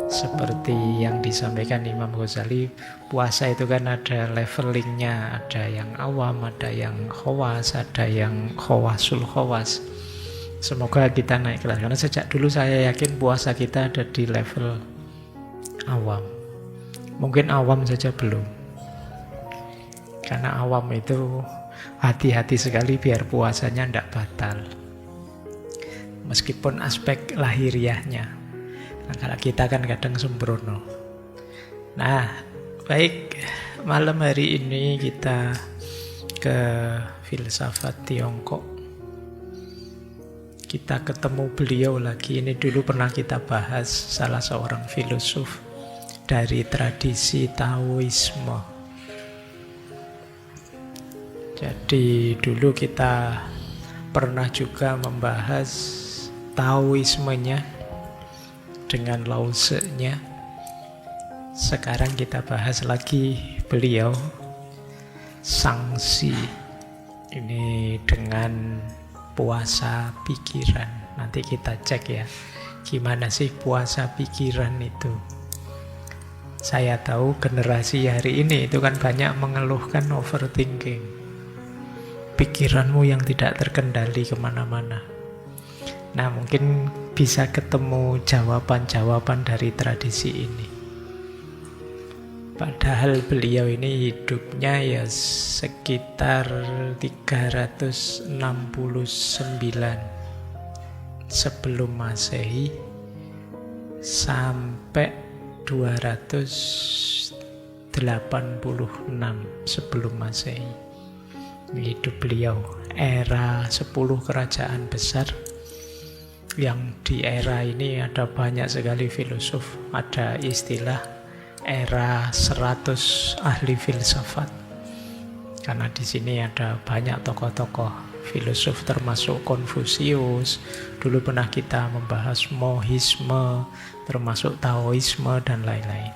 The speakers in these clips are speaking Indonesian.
Seperti yang disampaikan Imam Ghazali, puasa itu kan ada levelingnya, ada yang awam, ada yang khawas, ada yang khawasul khawas. Semoga kita naik kelas, karena sejak dulu saya yakin puasa kita ada di level awam. Mungkin awam saja belum, karena awam itu hati-hati sekali biar puasanya tidak batal, meskipun aspek lahiriahnya. Nah, kalau kita kan kadang sembrono. Nah, baik, malam hari ini kita ke filsafat Tiongkok. Kita ketemu beliau lagi. Ini dulu pernah kita bahas, salah seorang filosof dari tradisi Taoisme. Jadi dulu kita pernah juga membahas Taoismenya dengan Lao Tse-nya. Sekarang kita bahas lagi beliau, Zhangzi. Ini dengan puasa pikiran. Nanti kita cek ya, gimana sih puasa pikiran itu. Saya tahu generasi hari ini itu kan banyak mengeluhkan overthinking. Pikiranmu yang tidak terkendali kemana-mana. Nah, mungkin bisa ketemu jawaban-jawaban dari tradisi ini. Padahal beliau ini hidupnya ya sekitar 369 sebelum Masehi sampai 286 sebelum Masehi. Ini hidup beliau, era 10 kerajaan besar. Yang di era ini ada banyak sekali filosof, ada istilah era 100 ahli filsafat. Karena di sini ada banyak tokoh-tokoh filosof termasuk Konfusius. Dulu pernah kita membahas Mohisme, termasuk Taoisme dan lain-lain.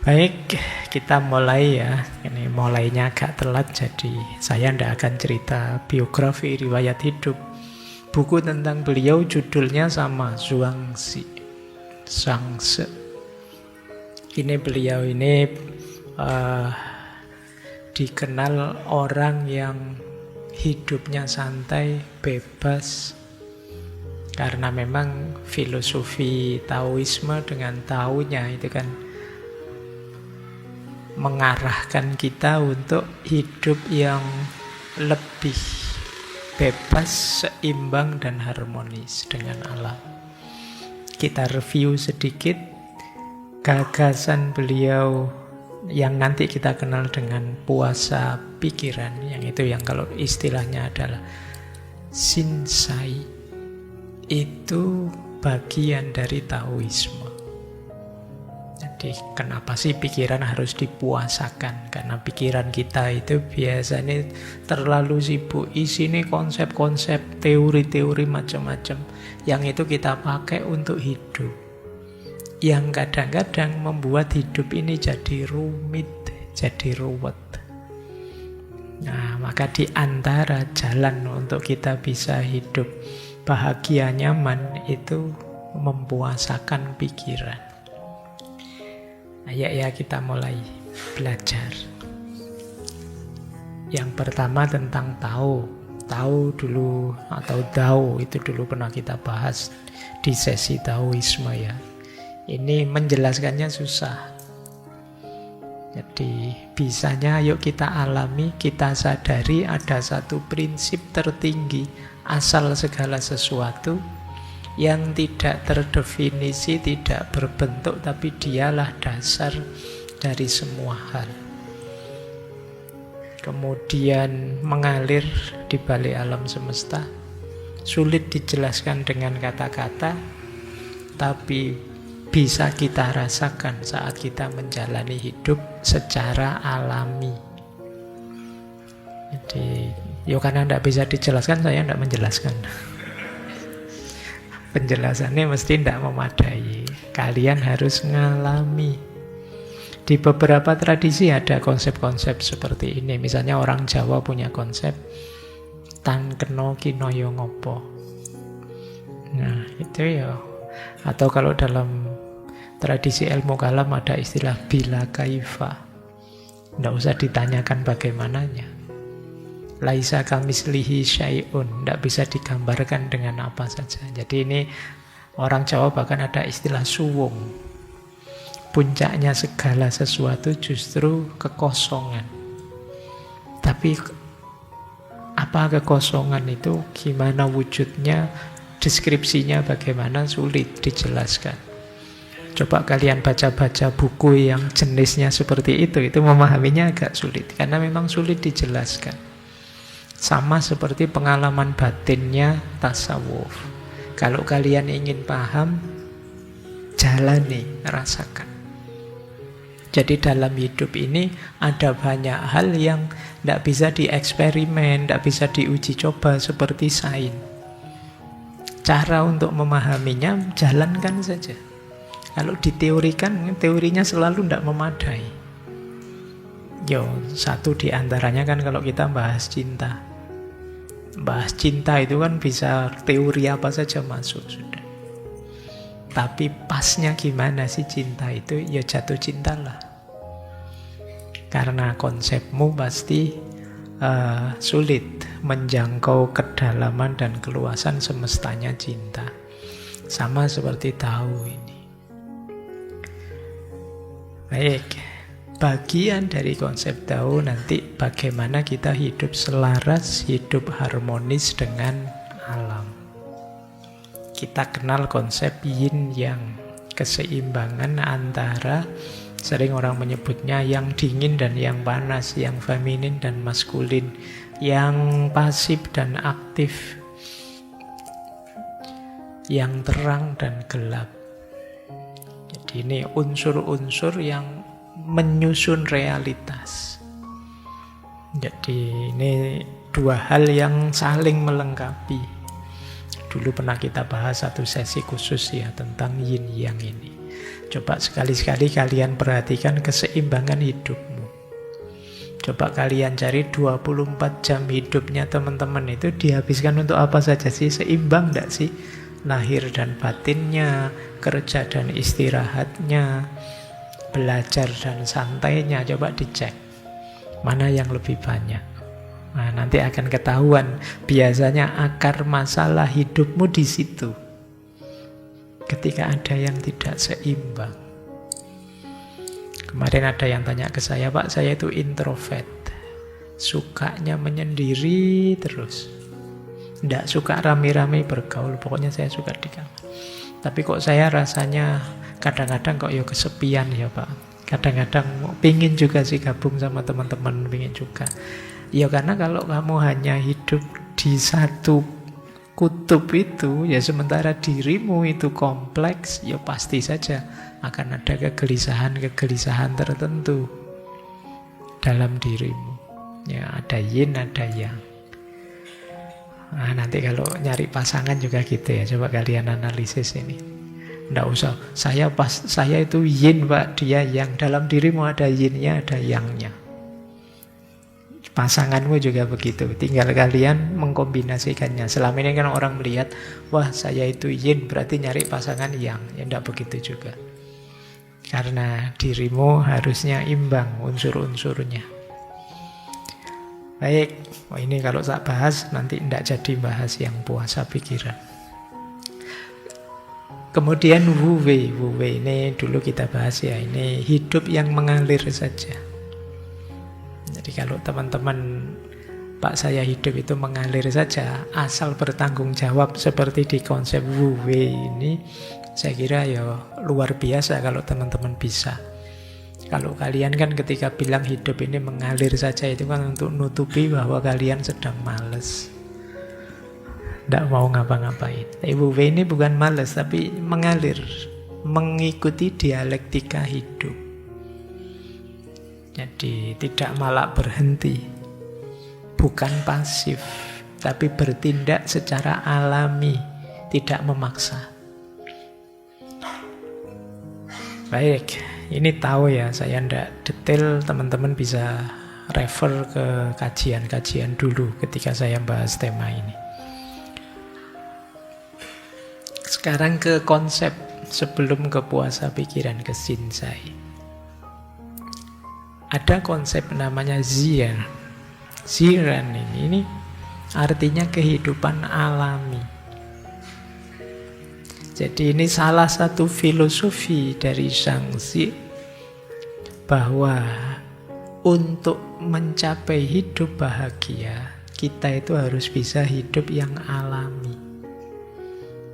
Baik, kita mulai ya. Ini mulainya agak telat, jadi saya tidak akan cerita biografi riwayat hidup. Buku tentang beliau judulnya sama, Zhuangzi, Zhangzi. Ini beliau ini dikenal orang yang hidupnya santai, bebas. Karena memang filosofi Taoisme dengan Taonya itu kan mengarahkan kita untuk hidup yang lebih bebas, seimbang, dan harmonis dengan alam. Kita review sedikit gagasan beliau yang nanti kita kenal dengan puasa pikiran, yang itu yang kalau istilahnya adalah Shinsai. Itu bagian dari Taoisme. Jadi kenapa sih pikiran harus dipuasakan? Karena pikiran kita itu biasanya terlalu sibuk isinya konsep-konsep, teori-teori macam-macam yang itu kita pakai untuk hidup, yang kadang-kadang membuat hidup ini jadi rumit, jadi ruwet. Nah, maka di antara jalan untuk kita bisa hidup bahagia, nyaman, itu mempuasakan pikiran. Ya kita mulai belajar. Yang pertama tentang Tao. Tao dulu atau Dao itu dulu pernah kita bahas di sesi Taoisme ya. Ini menjelaskannya susah. Jadi bisanya yuk kita alami, kita sadari ada satu prinsip tertinggi asal segala sesuatu yang tidak terdefinisi, tidak berbentuk, tapi dialah dasar dari semua hal. Kemudian mengalir di balik alam semesta. Sulit dijelaskan dengan kata-kata, tapi bisa kita rasakan saat kita menjalani hidup secara alami. Jadi, karena tidak bisa dijelaskan, saya tidak menjelaskan. Penjelasannya mesti tidak memadai. Kalian harus ngalami. Di beberapa tradisi ada konsep-konsep seperti ini. Misalnya orang Jawa punya konsep tan kena kinoyo ngopo. Nah, itu ya Atau kalau dalam tradisi ilmu kalam ada istilah bila kaifa. Tidak usah ditanyakan bagaimananya. Laisa kamislihi syai'un, tidak bisa digambarkan dengan apa saja. Jadi ini orang Jawa bahkan ada istilah suwung. Puncaknya segala sesuatu justru kekosongan. Tapi apa kekosongan itu, gimana wujudnya, deskripsinya bagaimana, sulit dijelaskan. Coba kalian baca-baca buku yang jenisnya seperti itu memahaminya agak sulit. Karena memang sulit dijelaskan. Sama seperti pengalaman batinnya tasawuf. Kalau kalian ingin paham, jalani, rasakan. Jadi dalam hidup ini ada banyak hal yang tidak bisa dieksperimen, tidak bisa diuji coba seperti sains. Cara untuk memahaminya, jalankan saja. Kalau diteorikan, teorinya selalu tidak memadai. Satu di antaranya kan kalau kita bahas cinta. Bahas cinta itu kan bisa teori apa saja masuk sudah. Tapi pasnya gimana sih cinta itu? Ya jatuh cintalah. Karena konsepmu pasti sulit menjangkau kedalaman dan keluasan semestanya cinta. Sama seperti tahu ini. Baik, bagian dari konsep tahu nanti bagaimana kita hidup selaras, hidup harmonis dengan alam. Kita kenal konsep yin yang, keseimbangan antara, sering orang menyebutnya yang dingin dan yang panas, yang feminin dan maskulin, yang pasif dan aktif, yang terang dan gelap. Jadi ini unsur-unsur yang menyusun realitas. Jadi ini dua hal yang saling melengkapi. Dulu pernah kita bahas satu sesi khusus ya tentang yin yang ini. Coba sekali-sekali kalian perhatikan keseimbangan hidupmu. Coba kalian cari 24 jam hidupnya teman-teman itu dihabiskan untuk apa saja sih? Seimbang enggak sih? Lahir dan batinnya, kerja dan istirahatnya, belajar dan santainya. Coba dicek mana yang lebih banyak. Nah, nanti akan ketahuan biasanya akar masalah hidupmu di situ. Ketika ada yang tidak seimbang. Kemarin ada yang tanya ke saya, Pak, saya itu introvert, sukanya menyendiri terus, tidak suka rame-rame bergaul, pokoknya saya suka di kamar. Tapi kok saya rasanya kadang-kadang kok ya kesepian ya Pak. Kadang-kadang pingin juga sih gabung sama teman-teman, pingin juga. Ya karena kalau kamu hanya hidup di satu kutub itu, ya sementara dirimu itu kompleks, ya pasti saja akan ada kegelisahan-kegelisahan tertentu dalam dirimu. Ya ada yin, ada yang. Nah, nanti kalau nyari pasangan juga gitu ya. Coba kalian analisis ini. Nggak usah, saya itu yin Pak, dia yang. Dalam dirimu ada yinnya, ada yangnya. Pasanganmu juga begitu. Tinggal kalian mengkombinasikannya. Selama ini kan orang melihat, wah saya itu yin, berarti nyari pasangan yang. Ya nggak begitu juga. Karena dirimu harusnya imbang unsur-unsurnya. Baik, ini kalau tak bahas nanti tidak jadi bahas yang puasa pikiran. Kemudian Wu Wei ini dulu kita bahas ya, ini hidup yang mengalir saja. Jadi kalau teman-teman, Pak saya hidup itu mengalir saja, asal bertanggung jawab seperti di konsep Wu Wei ini, saya kira ya luar biasa kalau teman-teman bisa. Kalau kalian kan ketika bilang hidup ini mengalir saja, itu kan untuk nutupi bahwa kalian sedang malas, tidak mau ngapa-ngapain. Wu Wei ini bukan malas, tapi mengalir, mengikuti dialektika hidup. Jadi tidak malah berhenti, bukan pasif, tapi bertindak secara alami, tidak memaksa. Baik, ini tahu ya, saya tidak detail, teman-teman bisa refer ke kajian-kajian dulu ketika saya bahas tema ini. Sekarang ke konsep sebelum ke puasa pikiran, ke Shinsai. Ada konsep namanya Ziran. Ziran ini artinya kehidupan alami. Jadi ini salah satu filosofi dari Zhangzi, bahwa untuk mencapai hidup bahagia, kita itu harus bisa hidup yang alami.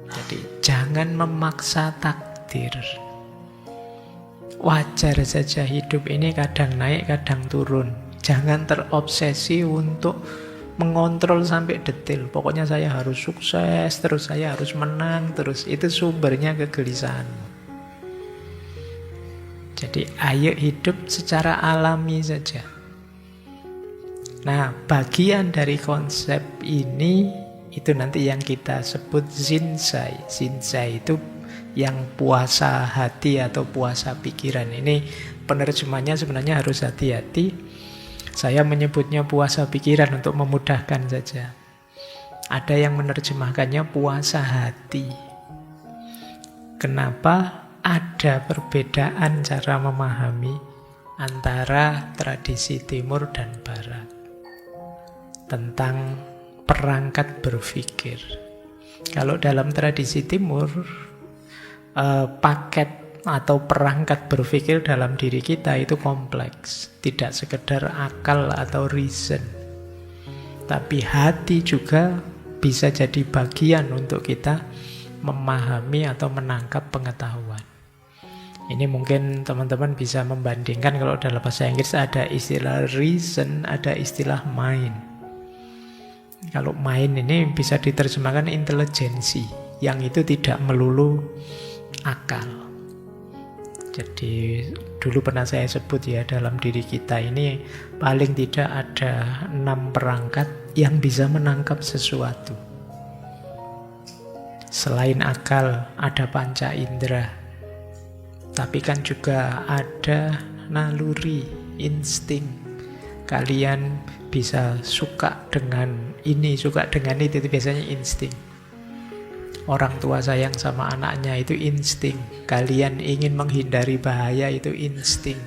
Jadi jangan memaksa takdir. Wajar saja hidup ini kadang naik, kadang turun. Jangan terobsesi untuk mengontrol sampai detail. Pokoknya saya harus sukses, terus saya harus menang, terus itu sumbernya kegelisahan. Jadi ayo hidup secara alami saja. Nah, bagian dari konsep ini itu nanti yang kita sebut Shinsai. Shinsai itu yang puasa hati atau puasa pikiran. Ini penerjemahnya sebenarnya harus hati-hati. Saya menyebutnya puasa pikiran untuk memudahkan saja. Ada yang menerjemahkannya puasa hati. Kenapa? Ada perbedaan cara memahami antara tradisi timur dan barat tentang perangkat berpikir. Kalau dalam tradisi timur, paket atau perangkat berpikir dalam diri kita itu kompleks, tidak sekedar akal atau reason, tapi hati juga bisa jadi bagian untuk kita memahami atau menangkap pengetahuan. Ini mungkin teman-teman bisa membandingkan, kalau dalam bahasa Inggris ada istilah reason, ada istilah mind. Kalau mind ini bisa diterjemahkan intelijensi, yang itu tidak melulu akal. Jadi dulu pernah saya sebut ya, dalam diri kita ini paling tidak ada 6 perangkat yang bisa menangkap sesuatu. Selain akal ada panca indera, tapi kan juga ada naluri, insting. Kalian bisa suka dengan ini, suka dengan itu biasanya insting. Orang tua sayang sama anaknya itu insting. Kalian ingin menghindari bahaya itu insting.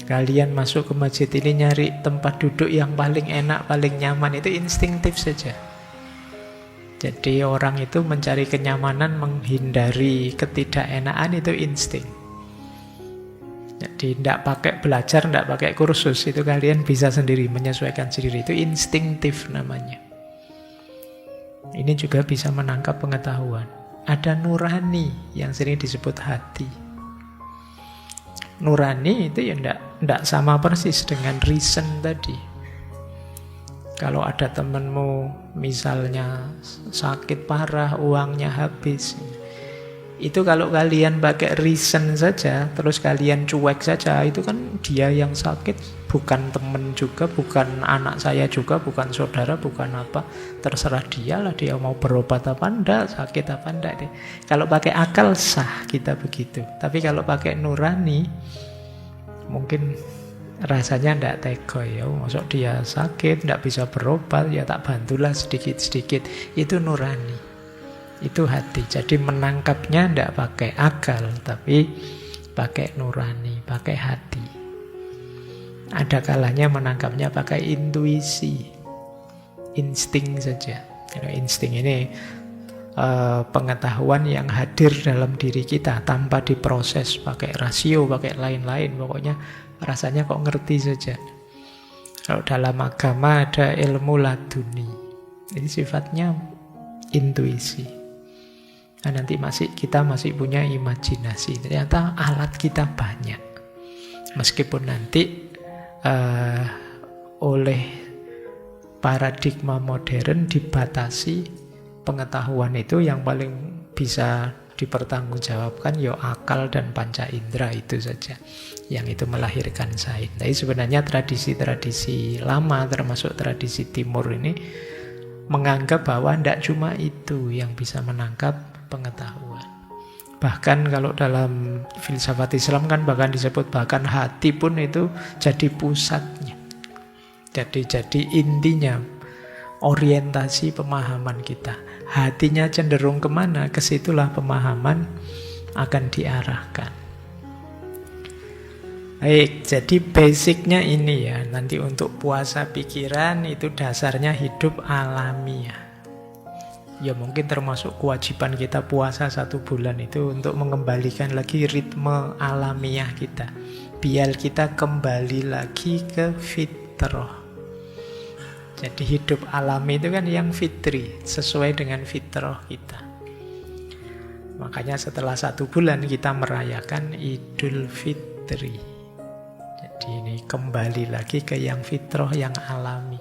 Kalian masuk ke masjid ini nyari tempat duduk yang paling enak, paling nyaman, itu instinktif saja. Jadi orang itu mencari kenyamanan, menghindari ketidakenaan, itu insting. Jadi tidak pakai belajar, tidak pakai kursus, itu kalian bisa sendiri, menyesuaikan sendiri, itu instinktif namanya. Ini juga bisa menangkap pengetahuan. Ada nurani yang sering disebut hati. Nurani itu ya tidak sama persis dengan reason tadi. Kalau ada temanmu misalnya sakit parah, uangnya habis, itu kalau kalian pakai reason saja, terus kalian cuek saja, itu kan dia yang sakit, bukan teman juga, bukan anak saya juga, bukan saudara, bukan apa, terserah dia lah, dia mau berobat apa enggak, sakit apa enggak. Kalau pakai akal sah kita begitu, tapi kalau pakai nurani mungkin rasanya ndak tega ya, maksud dia sakit, ndak bisa berobat, ya tak bantulah sedikit-sedikit. Itu nurani, itu hati. Jadi menangkapnya ndak pakai akal, tapi pakai nurani, pakai hati. Ada kalanya menangkapnya pakai intuisi, insting saja. Kalau insting ini pengetahuan yang hadir dalam diri kita tanpa diproses pakai rasio, pakai lain-lain, pokoknya rasanya kok ngerti saja. Kalau dalam agama ada ilmu laduni, ini sifatnya intuisi. Nah, nanti kita masih punya imajinasi. Ternyata alat kita banyak, meskipun nanti oleh paradigma modern dibatasi pengetahuan itu, yang paling bisa dipertanggungjawabkan ya akal dan panca indera itu saja, yang itu melahirkan sains. Tapi sebenarnya tradisi-tradisi lama termasuk tradisi timur ini menganggap bahwa tidak cuma itu yang bisa menangkap pengetahuan. Bahkan kalau dalam filsafat Islam kan bahkan disebut bahkan hati pun itu jadi pusatnya, jadi intinya. orientasi pemahaman kita. Hatinya cenderung kemana, kesitulah pemahaman akan diarahkan. Baik, jadi basicnya ini ya. Nanti untuk puasa pikiran itu dasarnya hidup alamiah. Ya mungkin termasuk kewajiban kita puasa 1 bulan itu untuk mengembalikan lagi ritme alamiah kita. Biar kita kembali lagi ke fitrah. Jadi hidup alami itu kan yang fitri, sesuai dengan fitrah kita. Makanya setelah 1 bulan kita merayakan Idul Fitri. Jadi ini kembali lagi ke yang fitrah, yang alami.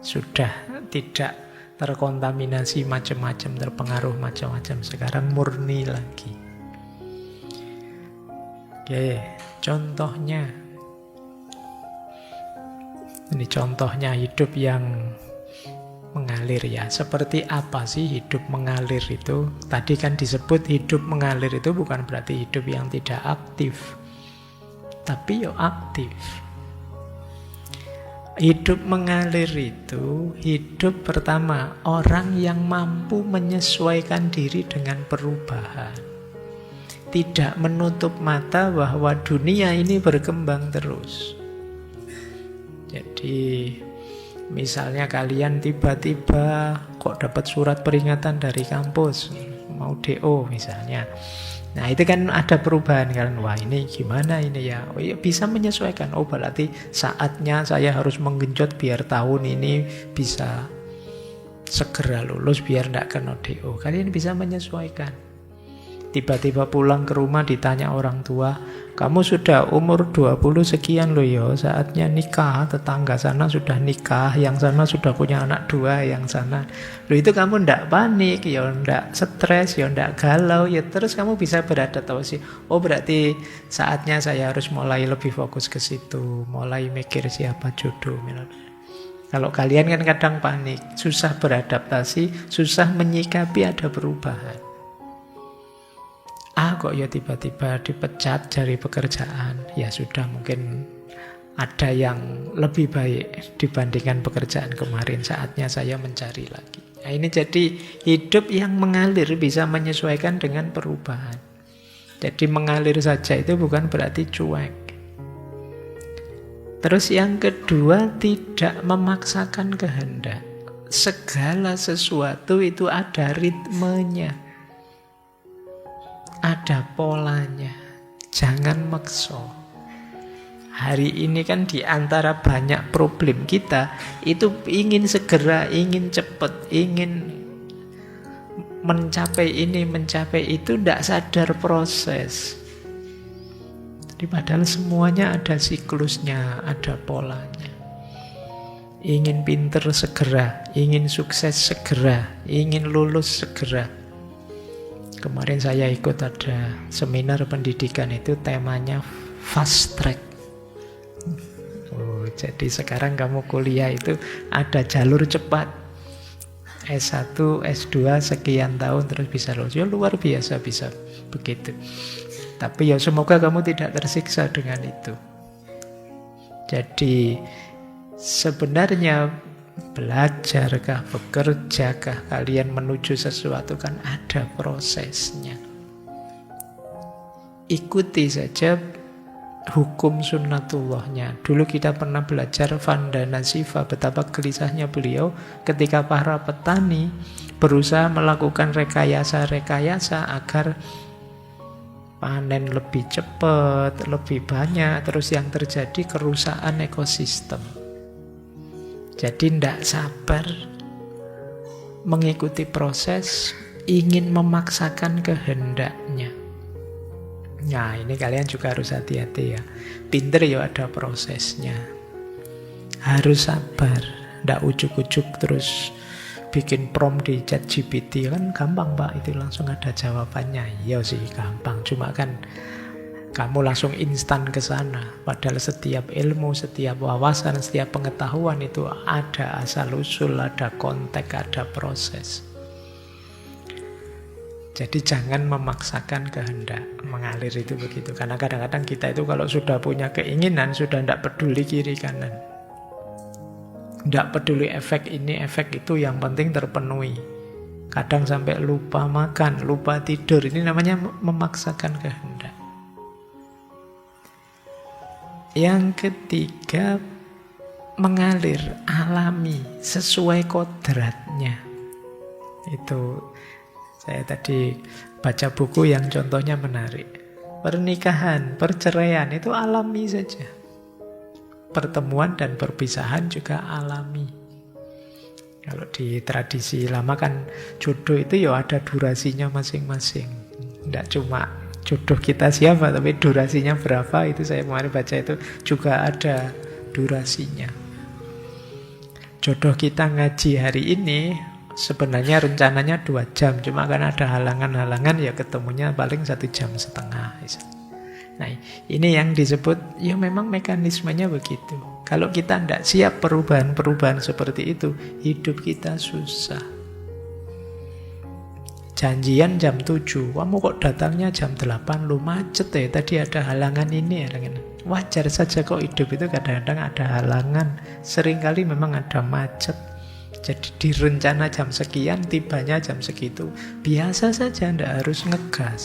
Sudah tidak terkontaminasi macam-macam, terpengaruh macam-macam. Sekarang murni lagi. Oke, contohnya. Ini contohnya hidup yang mengalir ya. Seperti apa sih hidup mengalir itu? Tadi kan disebut hidup mengalir itu bukan berarti hidup yang tidak aktif. Tapi ya aktif. Hidup mengalir itu hidup pertama orang yang mampu menyesuaikan diri dengan perubahan. Tidak menutup mata bahwa dunia ini berkembang terus. Jadi misalnya kalian tiba-tiba kok dapat surat peringatan dari kampus mau DO misalnya. Nah itu kan ada perubahan kan. Wah ini gimana ini ya. Oh ya bisa menyesuaikan. Oh berarti saatnya saya harus menggenjot biar tahun ini bisa segera lulus biar tidak kena DO. Kalian bisa menyesuaikan. Tiba-tiba pulang ke rumah ditanya orang tua, kamu sudah umur 20 sekian loh ya, saatnya nikah. Tetangga sana sudah nikah, yang sana sudah punya anak 2, yang sana. Loh itu kamu ndak panik, ya ndak stres, ya ndak galau, ya terus kamu bisa beradaptasi. Oh berarti saatnya saya harus mulai lebih fokus ke situ, mulai mikir siapa jodoh. Kalau kalian kan kadang panik, susah beradaptasi, susah menyikapi ada perubahan. Kok ya tiba-tiba dipecat dari pekerjaan. Ya sudah mungkin ada yang lebih baik dibandingkan pekerjaan kemarin. Saatnya saya mencari lagi. Nah ini jadi hidup yang mengalir bisa menyesuaikan dengan perubahan. Jadi mengalir saja itu bukan berarti cuek. Terus yang kedua tidak memaksakan kehendak. Segala sesuatu itu ada ritmenya. Ada polanya, jangan maksa. Hari ini kan di antara banyak problem kita itu ingin segera, ingin cepat, ingin mencapai ini, mencapai itu, tidak sadar proses. Jadi padahal semuanya ada siklusnya, ada polanya. Ingin pinter segera, ingin sukses segera, ingin lulus segera. Kemarin saya ikut ada seminar pendidikan itu temanya fast track. Jadi sekarang kamu kuliah itu ada jalur cepat. S1, S2 sekian tahun terus bisa lulus. Ya luar biasa bisa begitu. Tapi ya semoga kamu tidak tersiksa dengan itu. Jadi sebenarnya belajarkah, bekerjakah kalian menuju sesuatu kan ada prosesnya. Ikuti saja hukum sunnatullahnya. Dulu kita pernah belajar Vandana Shiva, betapa gelisahnya beliau ketika para petani berusaha melakukan rekayasa-rekayasa agar panen lebih cepat, lebih banyak, terus yang terjadi kerusakan ekosistem. Jadi tidak sabar mengikuti proses, ingin memaksakan kehendaknya. Nah ini kalian juga harus hati-hati ya. Pinter ya ada prosesnya. Harus sabar, tidak ujuk-ujuk terus bikin prompt di ChatGPT kan gampang Pak, itu langsung ada jawabannya. Iya sih gampang, cuma kan kamu langsung instan ke sana. Padahal setiap ilmu, setiap wawasan, setiap pengetahuan itu ada asal-usul, ada konteks, ada proses. Jadi jangan memaksakan kehendak. Mengalir itu begitu. Karena kadang-kadang kita itu kalau sudah punya keinginan, sudah tidak peduli kiri kanan. Nggak peduli efek ini, efek itu, yang penting terpenuhi. Kadang sampai lupa makan, lupa tidur. Ini namanya memaksakan kehendak. Yang ketiga, mengalir, alami, sesuai kodratnya. Itu saya tadi baca buku yang contohnya menarik. Pernikahan, perceraian itu alami saja. Pertemuan dan perpisahan juga alami. Kalau di tradisi lama kan jodoh itu ya ada durasinya masing-masing. Tidak cuma jodoh kita siapa, tapi durasinya berapa, itu saya kemarin baca itu juga ada durasinya. Jodoh kita ngaji hari ini sebenarnya rencananya 2 jam, cuma kan ada halangan-halangan, ya ketemunya paling 1,5 jam. Nah, ini yang disebut, ya memang mekanismenya begitu. Kalau kita tidak siap perubahan-perubahan seperti itu, hidup kita susah. Janjian jam 7, kamu kok datangnya jam 8, lu macet ya, tadi ada halangan ini, halangan. Wajar saja kok hidup itu kadang-kadang ada halangan. Seringkali memang ada macet. Jadi direncana jam sekian, tibanya jam segitu. Biasa saja, tidak harus ngegas.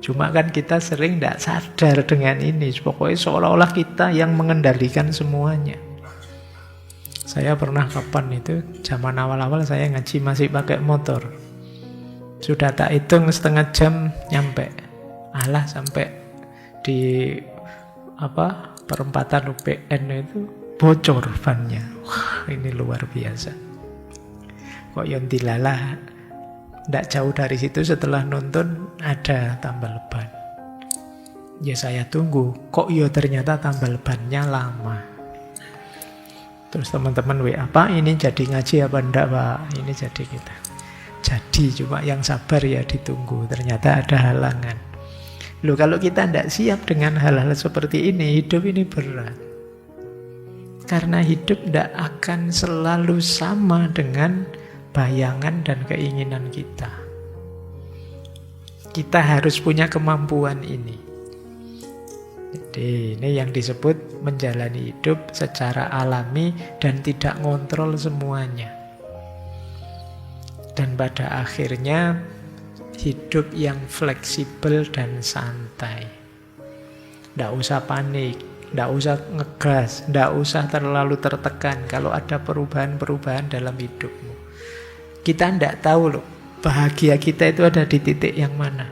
Cuma kan kita sering tidak sadar dengan ini. Pokoknya seolah-olah kita yang mengendalikan semuanya. Saya pernah kapan itu, zaman awal-awal saya ngaji masih pakai motor. Sudah tak hitung setengah jam nyampe. Alah, sampai di perempatan UPN itu bocor bannya. Wah, ini luar biasa. Kok yang dilalah, tidak jauh dari situ setelah nonton ada tambal ban. Ya saya tunggu, kok ya ternyata tambal bannya lama. Terus teman-teman WA, Pak ini jadi ngaji apa enggak Pak? Ini jadi kita. Jadi, cuma yang sabar ya ditunggu. Ternyata ada halangan. Loh, kalau kita tidak siap dengan hal-hal seperti ini, hidup ini berat. Karena hidup tidak akan selalu sama dengan bayangan dan keinginan kita. Kita harus punya kemampuan ini. Jadi ini yang disebut menjalani hidup secara alami dan tidak ngontrol semuanya. Dan pada akhirnya hidup yang fleksibel dan santai. Tidak usah panik, tidak usah ngegas, tidak usah terlalu tertekan kalau ada perubahan-perubahan dalam hidupmu. Kita tidak tahu loh, bahagia kita itu ada di titik yang mana.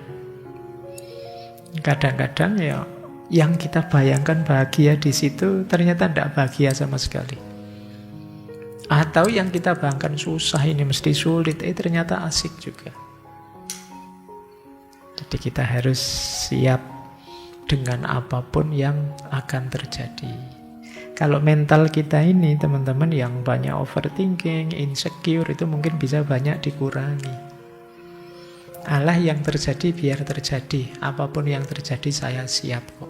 Kadang-kadang ya yang kita bayangkan bahagia di situ ternyata tidak bahagia sama sekali. Atau yang kita bayangkan susah, ini mesti sulit, ternyata asik juga. Jadi kita harus siap dengan apapun yang akan terjadi. Kalau mental kita ini, teman-teman yang banyak overthinking, insecure, itu mungkin bisa banyak dikurangi. Allah yang terjadi biar terjadi. Apapun yang terjadi saya siap kok.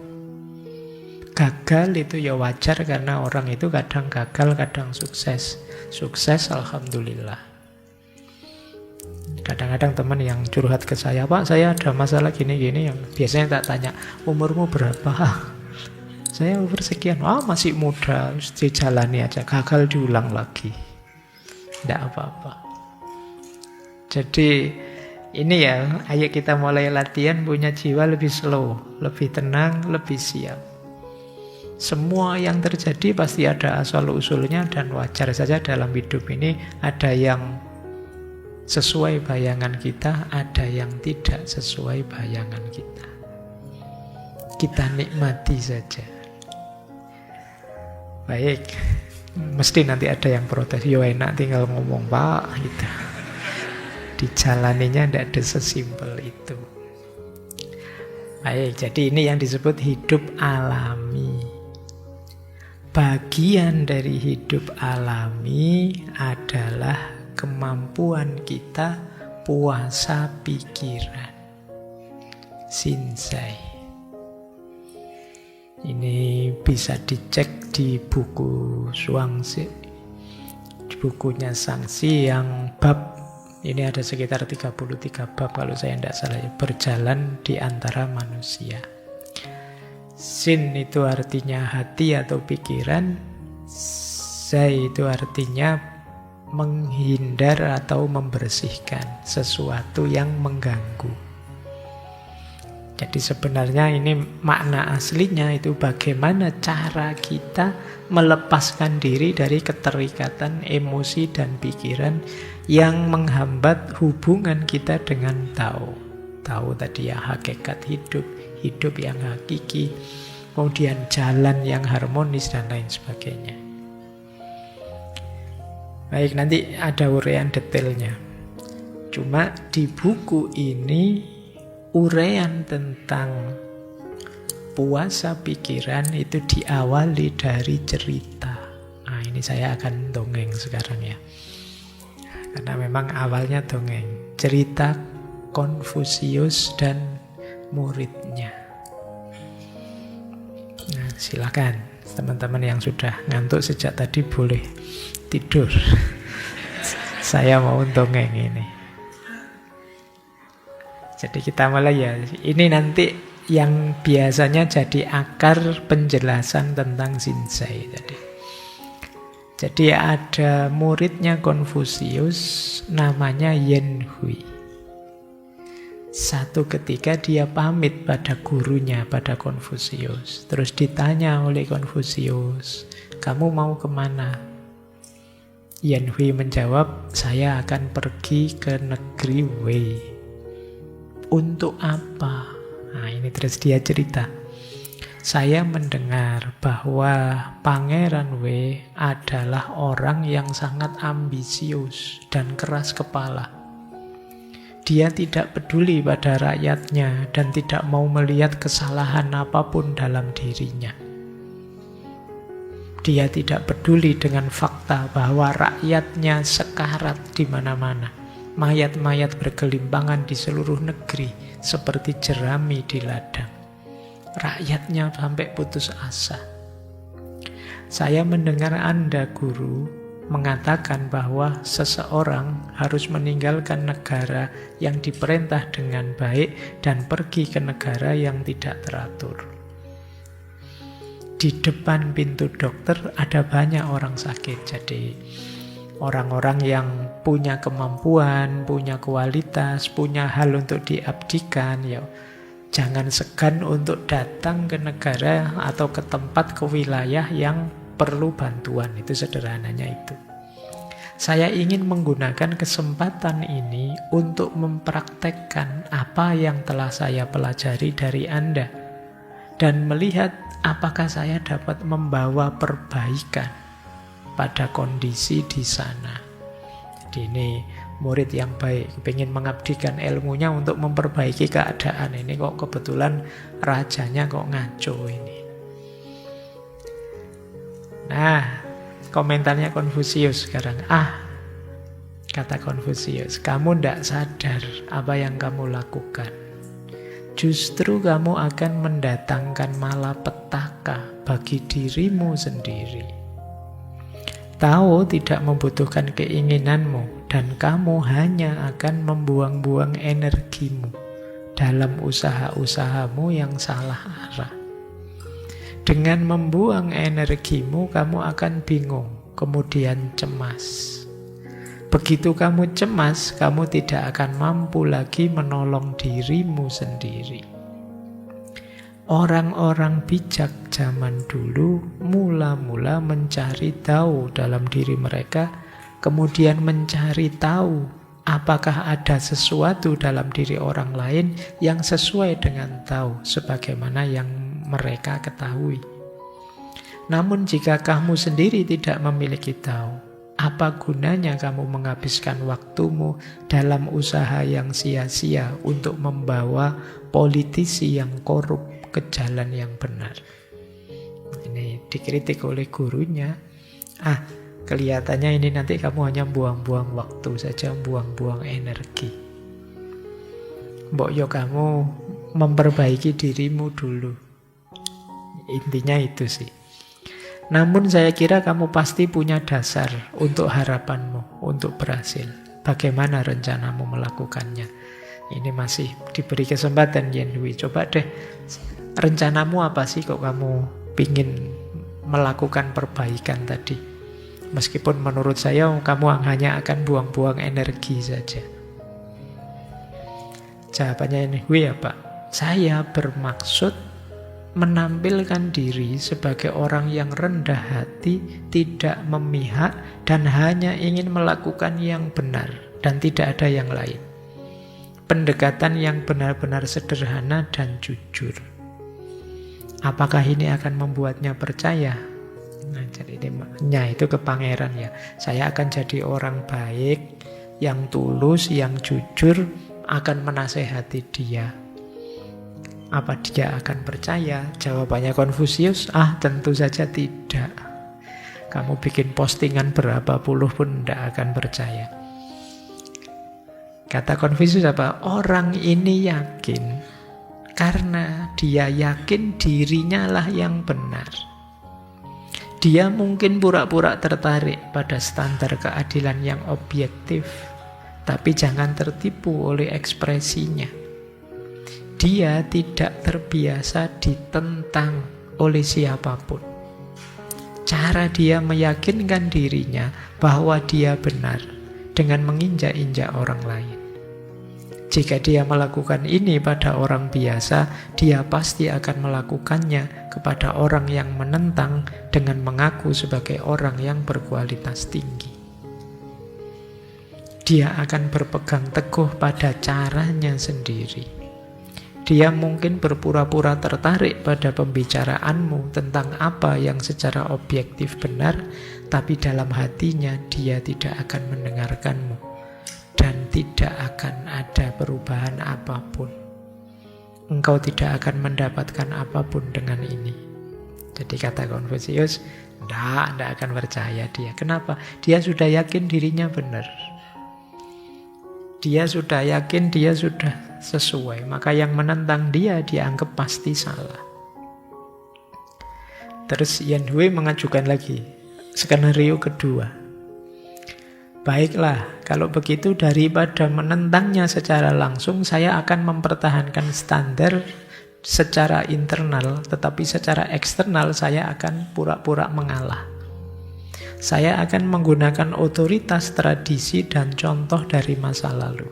Gagal itu ya wajar karena orang itu kadang gagal, kadang sukses. Sukses alhamdulillah. Kadang-kadang teman yang curhat ke saya, Pak saya ada masalah gini-gini, yang biasanya tak tanya, umurmu berapa? Saya umur sekian, masih muda, dijalani aja, gagal diulang lagi. Tidak apa-apa. Jadi ini ya, ayo kita mulai latihan punya jiwa lebih slow, lebih tenang, lebih siap. Semua yang terjadi pasti ada asal-usulnya dan wajar saja dalam hidup ini ada yang sesuai bayangan kita, ada yang tidak sesuai bayangan kita. Kita nikmati saja. Baik, mesti nanti ada yang protes, yo enak tinggal ngomong Pak, gitu. Dijalaninya tidak ada sesimpel itu. Baik, jadi ini yang disebut hidup alami. Bagian dari hidup alami adalah kemampuan kita puasa pikiran. Shinsai. Ini bisa dicek di buku Zhuangzi, di bukunya Zhangzi yang bab ini ada sekitar 33 bab kalau saya tidak salah ya, berjalan di antara manusia. Shin itu artinya hati atau pikiran, Zai itu artinya menghindar atau membersihkan sesuatu yang mengganggu. Jadi sebenarnya ini makna aslinya itu bagaimana cara kita melepaskan diri dari keterikatan emosi dan pikiran yang menghambat hubungan kita dengan Tao. Tao tadi ya hakikat hidup, hidup yang hakiki, kemudian jalan yang harmonis dan lain sebagainya. Baik, nanti ada uraian detailnya. Cuma di buku ini uraian tentang puasa pikiran itu diawali dari cerita. Nah, ini saya akan dongeng sekarang ya. Karena memang awalnya dongeng. Cerita Konfusius dan muridnya. Nah, silakan teman-teman yang sudah ngantuk sejak tadi boleh tidur. Saya mau dongeng ini. Jadi kita mulai ya. Ini nanti yang biasanya jadi akar penjelasan tentang Xinzai tadi. Jadi ada muridnya Konfusius namanya Yen Hui. Satu ketika dia pamit pada gurunya, pada Konfusius. Terus ditanya oleh Konfusius, kamu mau kemana? Yen Hui menjawab, saya akan pergi ke negeri Wei. Untuk apa? Nah, ini terus dia cerita. Saya mendengar bahwa Pangeran Wei adalah orang yang sangat ambisius dan keras kepala. Dia tidak peduli pada rakyatnya dan tidak mau melihat kesalahan apapun dalam dirinya. Dia tidak peduli dengan fakta bahwa rakyatnya sekarat di mana-mana. Mayat-mayat bergelimpangan di seluruh negeri seperti jerami di ladang. Rakyatnya sampai putus asa. Saya mendengar Anda, Guru, mengatakan bahwa seseorang harus meninggalkan negara yang diperintah dengan baik dan pergi ke negara yang tidak teratur. Di depan pintu dokter ada banyak orang sakit. Jadi orang-orang yang punya kemampuan, punya kualitas, punya hal untuk diabdikan, ya jangan segan untuk datang ke negara atau ke tempat, ke wilayah yang perlu bantuan. Itu sederhananya itu. Saya ingin menggunakan kesempatan ini untuk mempraktekkan apa yang telah saya pelajari dari Anda dan melihat apakah saya dapat membawa perbaikan pada kondisi di sana. Jadi ini murid yang baik, ingin mengabdikan ilmunya untuk memperbaiki keadaan. Ini kok kebetulan rajanya kok ngaco ini. Nah, komentarnya Konfusius sekarang. Kata Konfusius, kamu tidak sadar apa yang kamu lakukan. Justru kamu akan mendatangkan malapetaka bagi dirimu sendiri. Tao tidak membutuhkan keinginanmu dan kamu hanya akan membuang-buang energimu dalam usaha-usahamu yang salah arah. Dengan membuang energimu, kamu akan bingung, kemudian cemas. Begitu kamu cemas, kamu tidak akan mampu lagi menolong dirimu sendiri. Orang-orang bijak zaman dulu mula-mula mencari tahu dalam diri mereka, kemudian mencari tahu apakah ada sesuatu dalam diri orang lain yang sesuai dengan tahu, sebagaimana yang mereka ketahui. Namun jika kamu sendiri tidak memiliki tahu, apa gunanya kamu menghabiskan waktumu dalam usaha yang sia-sia untuk membawa politisi yang korup ke jalan yang benar? Ini dikritik oleh gurunya. Kelihatannya ini nanti kamu hanya buang-buang waktu saja, buang-buang energi. Mbok yo kamu memperbaiki dirimu dulu. Intinya itu sih. Namun saya kira kamu pasti punya dasar untuk harapanmu, untuk berhasil. Bagaimana rencanamu melakukannya? Ini masih diberi kesempatan Yen Hui. Coba deh, rencanamu apa sih kok kamu pingin melakukan perbaikan tadi? Meskipun menurut saya kamu hanya akan buang-buang energi saja. Jawabannya ini, ya Pak, saya bermaksud menampilkan diri sebagai orang yang rendah hati, tidak memihak, dan hanya ingin melakukan yang benar, dan tidak ada yang lain. Pendekatan yang benar-benar sederhana dan jujur. Apakah ini akan membuatnya percaya? Nah, jadi nya itu ke pangeran ya. Saya akan jadi orang baik, yang tulus, yang jujur, akan menasehati dia. Apa dia akan percaya? Jawabannya Konfusius, tentu saja tidak. Kamu bikin postingan berapa puluh pun tidak akan percaya. Kata Konfusius apa? Orang ini yakin karena dia yakin dirinya lah yang benar. Dia mungkin pura-pura tertarik pada standar keadilan yang objektif, tapi jangan tertipu oleh ekspresinya. Dia tidak terbiasa ditentang oleh siapapun. Cara dia meyakinkan dirinya bahwa dia benar dengan menginjak-injak orang lain. Jika dia melakukan ini pada orang biasa, dia pasti akan melakukannya kepada orang yang menentang dengan mengaku sebagai orang yang berkualitas tinggi. Dia akan berpegang teguh pada caranya sendiri. Dia mungkin berpura-pura tertarik pada pembicaraanmu tentang apa yang secara objektif benar, tapi dalam hatinya dia tidak akan mendengarkanmu. Dan tidak akan ada perubahan apapun. Engkau tidak akan mendapatkan apapun dengan ini. Jadi kata Konfusius, tidak akan percaya dia. Kenapa? Dia sudah yakin dirinya benar. Dia sudah yakin dia sudah sesuai. Maka yang menentang dia dianggap pasti salah. Terus Yan Hui mengajukan lagi skenario kedua. Baiklah, kalau begitu daripada menentangnya secara langsung, saya akan mempertahankan standar secara internal, tetapi secara eksternal saya akan pura-pura mengalah. Saya akan menggunakan otoritas, tradisi, dan contoh dari masa lalu.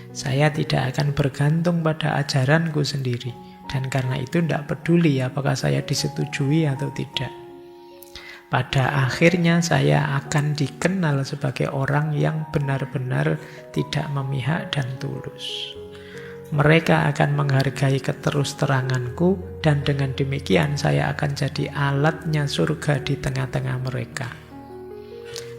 Saya tidak akan bergantung pada ajaranku sendiri, dan karena itu tidak peduli apakah saya disetujui atau tidak. Pada akhirnya saya akan dikenal sebagai orang yang benar-benar tidak memihak dan tulus. Mereka akan menghargai keterus-teranganku dan dengan demikian saya akan jadi alatnya surga di tengah-tengah mereka.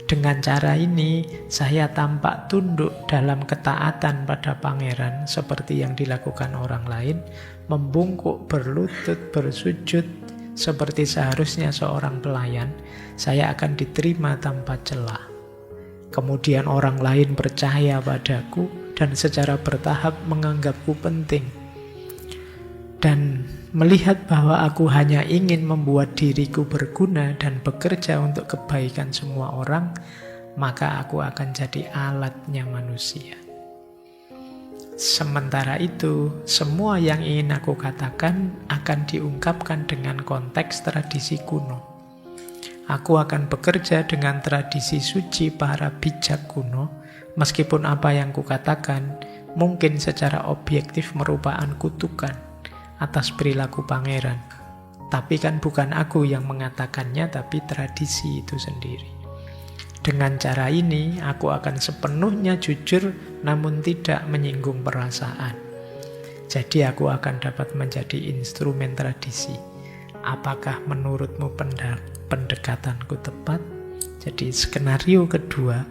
Dengan cara ini saya tampak tunduk dalam ketaatan pada pangeran seperti yang dilakukan orang lain, membungkuk, berlutut, bersujud, seperti seharusnya seorang pelayan, saya akan diterima tanpa celah. Kemudian orang lain percaya padaku dan secara bertahap menganggapku penting. Dan melihat bahwa aku hanya ingin membuat diriku berguna dan bekerja untuk kebaikan semua orang, maka aku akan jadi alatnya manusia. Sementara itu, semua yang ingin aku katakan akan diungkapkan dengan konteks tradisi kuno. Aku akan bekerja dengan tradisi suci para bijak kuno, meskipun apa yang kukatakan mungkin secara objektif merupakan kutukan atas perilaku pangeran. Tapi kan bukan aku yang mengatakannya, tapi tradisi itu sendiri. Dengan cara ini, aku akan sepenuhnya jujur namun tidak menyinggung perasaan. Jadi aku akan dapat menjadi instrumen tradisi. Apakah menurutmu pendekatanku tepat? Jadi skenario kedua,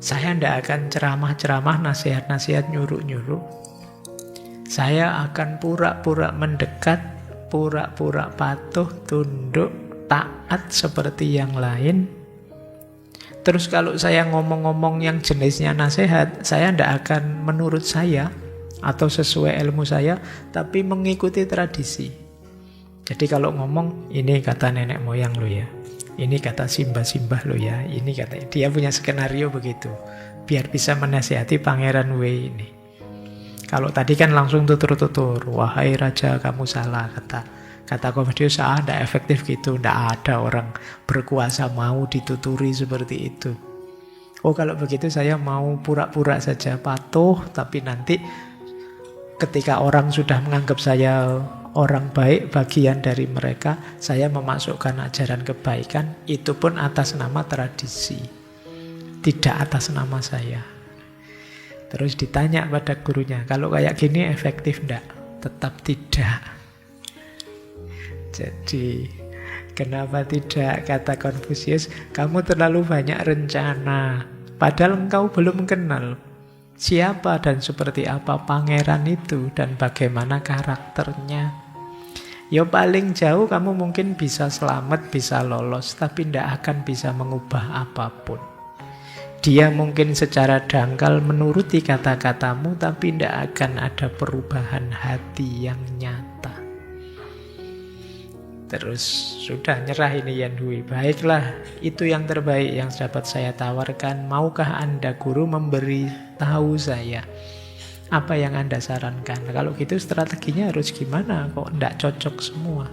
saya tidak akan ceramah-ceramah, nasihat-nasihat, nyuruh-nyuruh. Saya akan pura-pura mendekat, pura-pura patuh, tunduk, taat seperti yang lain. Terus kalau saya ngomong-ngomong yang jenisnya nasihat, saya tidak akan menurut saya atau sesuai ilmu saya, tapi mengikuti tradisi. Jadi kalau ngomong, ini kata nenek moyang lo ya, ini kata simbah-simbah lo ya, ini kata, dia punya skenario begitu, biar bisa menasihati Pangeran Wei ini. Kalau tadi kan langsung tutur-tutur, wahai raja kamu salah, kata Kata Confucius, tidak efektif gitu. Tidak ada orang berkuasa mau dituturi seperti itu. Oh, kalau begitu saya mau pura-pura saja patuh, tapi nanti ketika orang sudah menganggap saya orang baik, bagian dari mereka, saya memasukkan ajaran kebaikan, itu pun atas nama tradisi, tidak atas nama saya. Terus ditanya pada gurunya, kalau kayak gini efektif enggak? Tetap tidak. Jadi, kenapa tidak? Kata Confucius, kamu terlalu banyak rencana. Padahal engkau belum kenal siapa dan seperti apa pangeran itu dan bagaimana karakternya. Ya paling jauh kamu mungkin bisa selamat, bisa lolos, tapi tidak akan bisa mengubah apapun. Dia mungkin secara dangkal menuruti kata-katamu, tapi tidak akan ada perubahan hati yang nyata. Terus sudah nyerah ini Yan Hui. Baiklah, itu yang terbaik yang dapat saya tawarkan. Maukah Anda guru memberi tahu saya apa yang Anda sarankan? Kalau gitu strateginya harus gimana? Kok tidak cocok semua?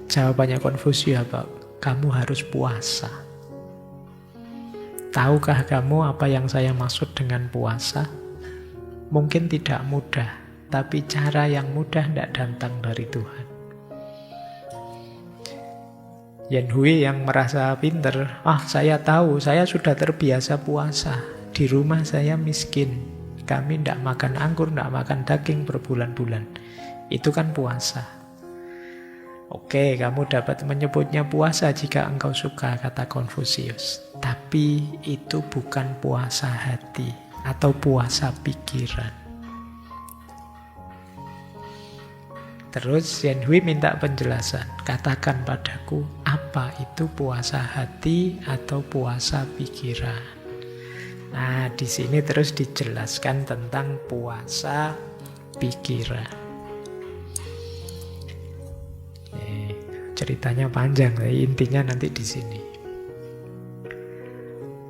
Jawabannya Confucius apa? Kamu harus puasa. Tahukah kamu apa yang saya maksud dengan puasa? Mungkin tidak mudah, tapi cara yang mudah tidak datang dari Tuhan. Yan Hui yang merasa pinter, saya tahu, saya sudah terbiasa puasa. Di rumah saya miskin, kami tidak makan anggur, tidak makan daging berbulan-bulan. Itu kan puasa. Oke, kamu dapat menyebutnya puasa jika engkau suka, kata Confucius. Tapi itu bukan puasa hati atau puasa pikiran. Terus Yan Hui minta penjelasan. Katakan padaku, apa itu puasa hati atau puasa pikiran? Nah, di sini terus dijelaskan tentang puasa pikiran. Ceritanya panjang, tapi intinya nanti di sini.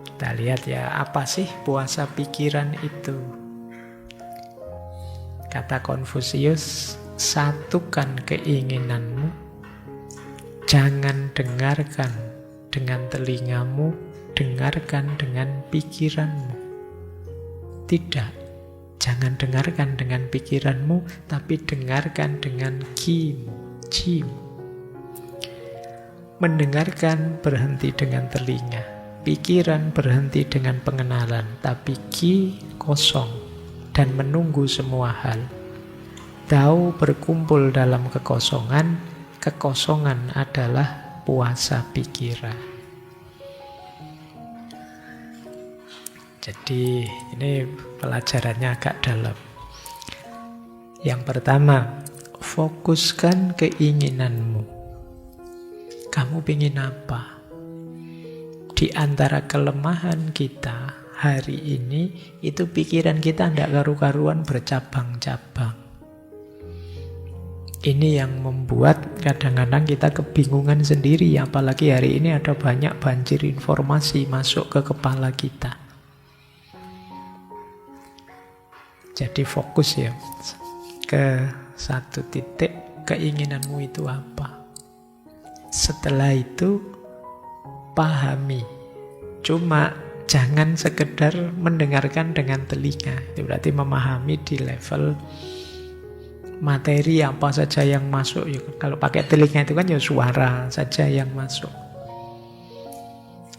Kita lihat ya, apa sih puasa pikiran itu? Kata Confucius, satukan keinginanmu, jangan dengarkan dengan telingamu, dengarkan dengan pikiranmu. Tidak, jangan dengarkan dengan pikiranmu, tapi dengarkan dengan kimu, jimu. Mendengarkan berhenti dengan telinga, pikiran berhenti dengan pengenalan, tapi ki kosong dan menunggu semua hal. Dao berkumpul dalam kekosongan, kekosongan adalah puasa pikiran. Jadi ini pelajarannya agak dalam. Yang pertama, fokuskan keinginanmu. Kamu ingin apa? Di antara kelemahan kita hari ini, itu pikiran kita tidak karu-karuan bercabang-cabang. Ini yang membuat kadang-kadang kita kebingungan sendiri, apalagi hari ini ada banyak banjir informasi masuk ke kepala kita. Jadi fokus ya ke satu titik, keinginanmu itu apa. Setelah itu pahami. Cuma jangan sekedar mendengarkan dengan telinga. Itu berarti memahami di level materi apa saja yang masuk. Kalau pakai telinga itu kan ya suara saja yang masuk.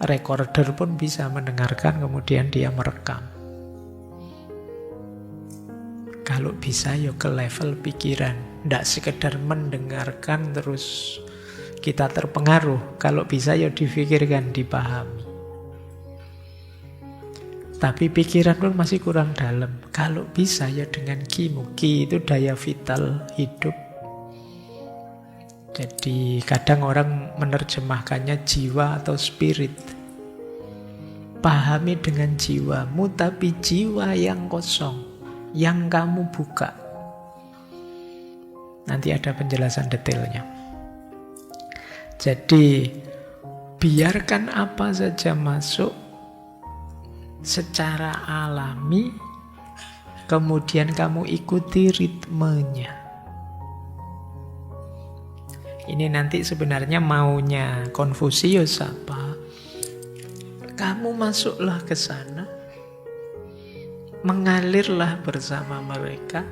Recorder pun bisa mendengarkan, kemudian dia merekam. Kalau bisa ya ke level pikiran. Tidak sekedar mendengarkan terus kita terpengaruh. Kalau bisa ya difikirkan, dipahami. Tapi pikiran pun masih kurang dalam. Kalau bisa ya dengan kimu. Ki itu daya vital hidup. Jadi kadang orang menerjemahkannya jiwa atau spirit. Pahami dengan jiwamu, tapi jiwa yang kosong, yang kamu buka. Nanti ada penjelasan detailnya. Jadi biarkan apa saja masuk secara alami, kemudian kamu ikuti ritmenya. Ini nanti sebenarnya maunya Konfusius apa? Kamu masuklah ke sana, mengalirlah bersama mereka,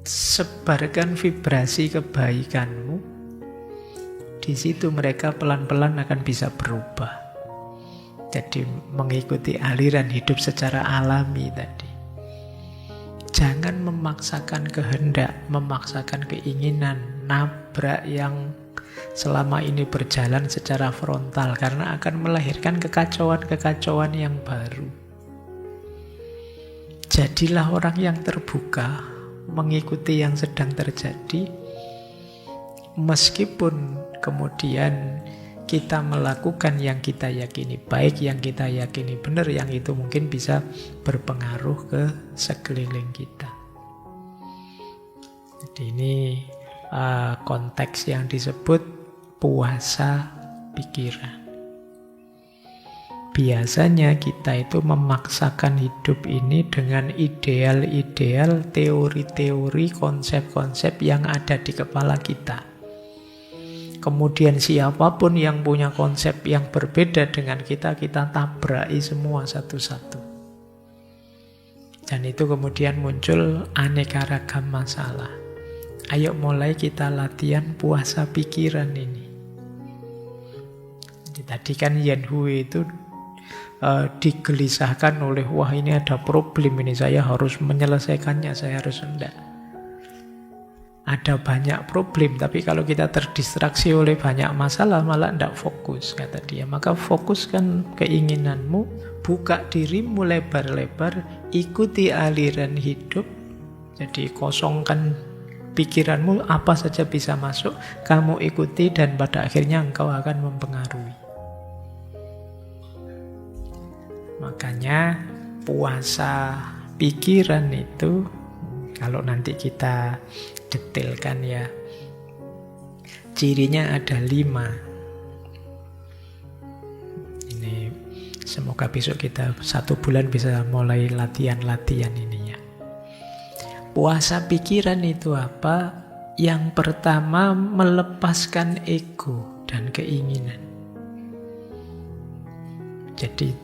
sebarkan vibrasi kebaikanmu. Di situ mereka pelan-pelan akan bisa berubah. Jadi mengikuti aliran hidup secara alami tadi. Jangan memaksakan kehendak, memaksakan keinginan, nabrak yang selama ini berjalan secara frontal, karena akan melahirkan kekacauan-kekacauan yang baru. Jadilah orang yang terbuka, mengikuti yang sedang terjadi, meskipun kemudian kita melakukan yang kita yakini baik, yang kita yakini benar, yang itu mungkin bisa berpengaruh ke sekeliling kita. Jadi ini konteks yang disebut puasa pikiran. Biasanya kita itu memaksakan hidup ini dengan ideal-ideal, teori-teori, konsep-konsep yang ada di kepala kita. Kemudian siapapun yang punya konsep yang berbeda dengan kita, kita tabraki semua satu-satu. Dan itu kemudian muncul aneka ragam masalah. Ayo mulai kita latihan puasa pikiran ini. Jadi, tadi kan Yan Hui itu digelisahkan oleh, wah ini ada problem ini, saya harus menyelesaikannya, saya harus hendak. Ada banyak problem, tapi kalau kita terdistraksi oleh banyak masalah, malah tidak fokus, kata dia. Maka fokuskan keinginanmu, buka dirimu lebar-lebar, ikuti aliran hidup. Jadi kosongkan pikiranmu, apa saja bisa masuk, kamu ikuti, dan pada akhirnya engkau akan mempengaruhi. Makanya puasa pikiran itu, kalau nanti kita detailkan ya, cirinya ada 5. Ini semoga besok kita 1 bulan bisa mulai latihan-latihan ininya. Puasa pikiran itu apa? Yang pertama, melepaskan ego dan keinginan. Jadi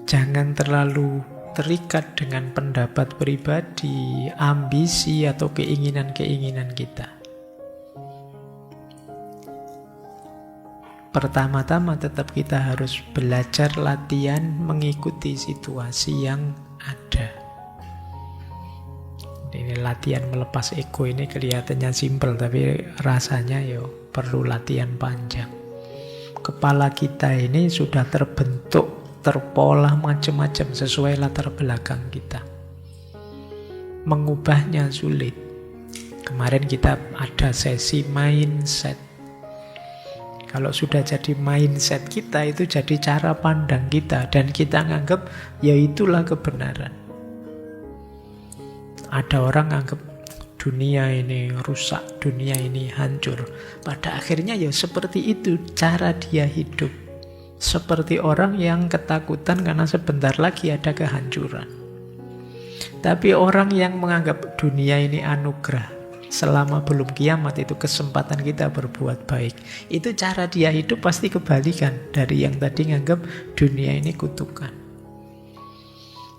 jangan terlalu terikat dengan pendapat pribadi, ambisi, atau keinginan-keinginan kita. Pertama-tama tetap kita harus belajar latihan mengikuti situasi yang ada. Ini latihan melepas ego ini kelihatannya simpel, tapi rasanya perlu latihan panjang. Kepala kita ini sudah terbentuk, terpola macam-macam sesuai latar belakang kita. Mengubahnya sulit. Kemarin kita ada sesi mindset. Kalau sudah jadi mindset kita, itu jadi cara pandang kita, dan kita nganggap ya itulah kebenaran. Ada orang nganggap dunia ini rusak, dunia ini hancur. Pada akhirnya ya seperti itu cara dia hidup. Seperti orang yang ketakutan karena sebentar lagi ada kehancuran. Tapi orang yang menganggap dunia ini anugerah, selama belum kiamat itu kesempatan kita berbuat baik, itu cara dia hidup pasti kebalikan dari yang tadi nganggap dunia ini kutukan.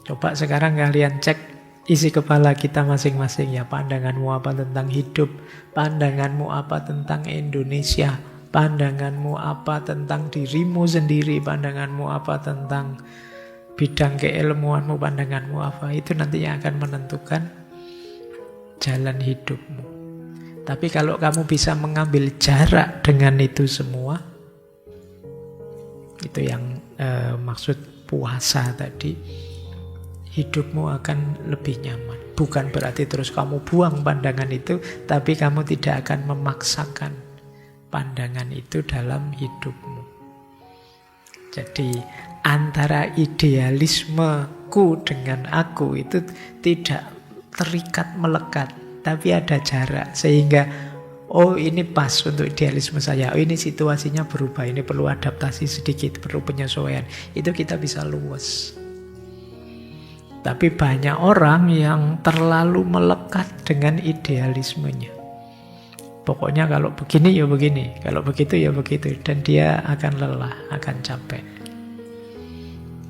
Coba sekarang kalian cek isi kepala kita masing-masing ya. Pandanganmu apa tentang hidup? Pandanganmu apa tentang Indonesia? Pandanganmu apa tentang dirimu sendiri? Pandanganmu apa tentang bidang keilmuanmu? Pandanganmu apa? Itu nantinya akan menentukan jalan hidupmu. Tapi kalau kamu bisa mengambil jarak dengan itu semua, itu yang maksud puasa tadi, hidupmu akan lebih nyaman. Bukan berarti terus kamu buang pandangan itu, tapi kamu tidak akan memaksakan pandangan itu dalam hidupmu. Jadi antara idealismeku dengan aku itu tidak terikat melekat, tapi ada jarak, sehingga oh ini pas untuk idealisme saya, oh ini situasinya berubah, ini perlu adaptasi sedikit, perlu penyesuaian, itu kita bisa luas. Tapi banyak orang yang terlalu melekat dengan idealismenya. Pokoknya kalau begini ya begini, kalau begitu ya begitu. Dan dia akan lelah, akan capek.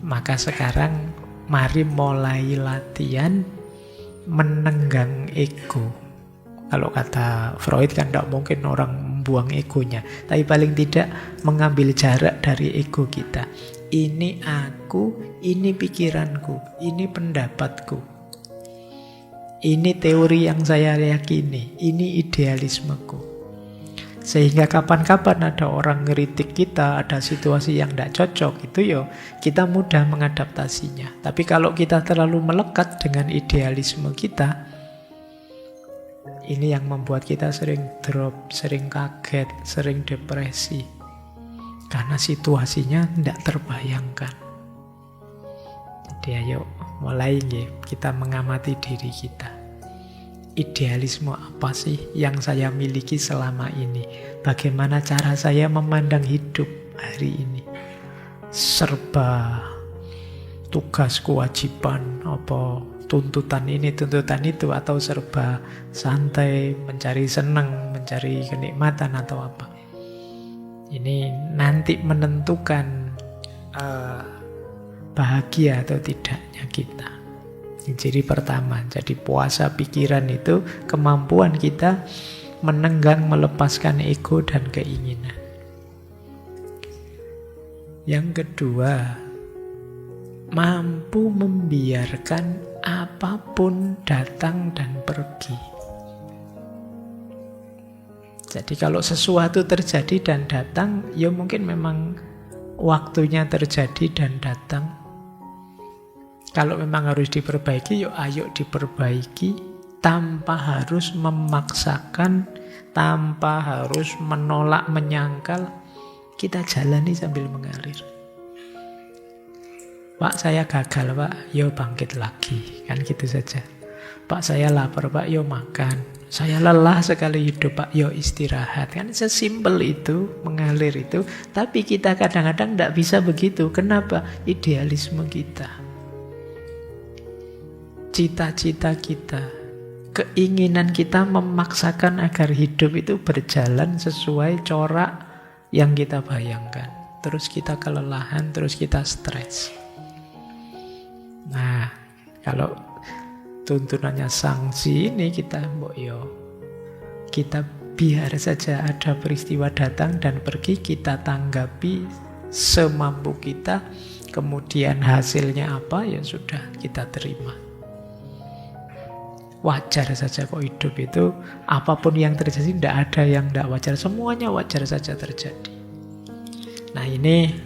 Maka sekarang mari mulai latihan menenggang ego. Kalau kata Freud kan tidak mungkin orang membuang egonya, tapi paling tidak mengambil jarak dari ego kita. Ini aku, ini pikiranku, ini pendapatku, ini teori yang saya yakini, ini idealismeku. Sehingga kapan-kapan ada orang ngeritik kita, ada situasi yang tidak cocok, itu yo kita mudah mengadaptasinya. Tapi kalau kita terlalu melekat dengan idealisme kita, ini yang membuat kita sering drop, sering kaget, sering depresi. Karena situasinya tidak terbayangkan. Jadi ayo mulai kita mengamati diri kita. Idealisme apa sih yang saya miliki selama ini? Bagaimana cara saya memandang hidup hari ini? Serba tugas, kewajiban, apa tuntutan ini, tuntutan itu, atau serba santai, mencari senang, mencari kenikmatan atau apa? Ini nanti menentukan bahagia atau tidaknya kita. Jadi pertama, jadi puasa pikiran itu kemampuan kita menenggang, melepaskan ego dan keinginan. Yang kedua, mampu membiarkan apapun datang dan pergi. Jadi kalau sesuatu terjadi dan datang, ya mungkin memang waktunya terjadi dan datang. Kalau memang harus diperbaiki, yuk ayo diperbaiki tanpa harus memaksakan, tanpa harus menolak, menyangkal. Kita jalani sambil mengalir. Pak, saya gagal, Pak. Yo bangkit lagi. Kan gitu saja. Pak, saya lapar, Pak. Yo makan. Saya lelah sekali hidup, Pak. Yo istirahat. Kan sesimpel itu, mengalir itu. Tapi kita kadang-kadang tidak bisa begitu. Kenapa? Idealisme kita. Cita-cita kita, keinginan kita memaksakan agar hidup itu berjalan sesuai corak yang kita bayangkan. Terus kita kelelahan, terus kita stres. Nah, kalau tuntunannya sanksi ini kita kita biar saja ada peristiwa datang dan pergi, kita tanggapi semampu kita, kemudian hasilnya apa ya sudah kita terima. Wajar saja kok hidup itu, apapun yang terjadi, tidak ada yang tidak wajar, semuanya wajar saja terjadi. Nah ini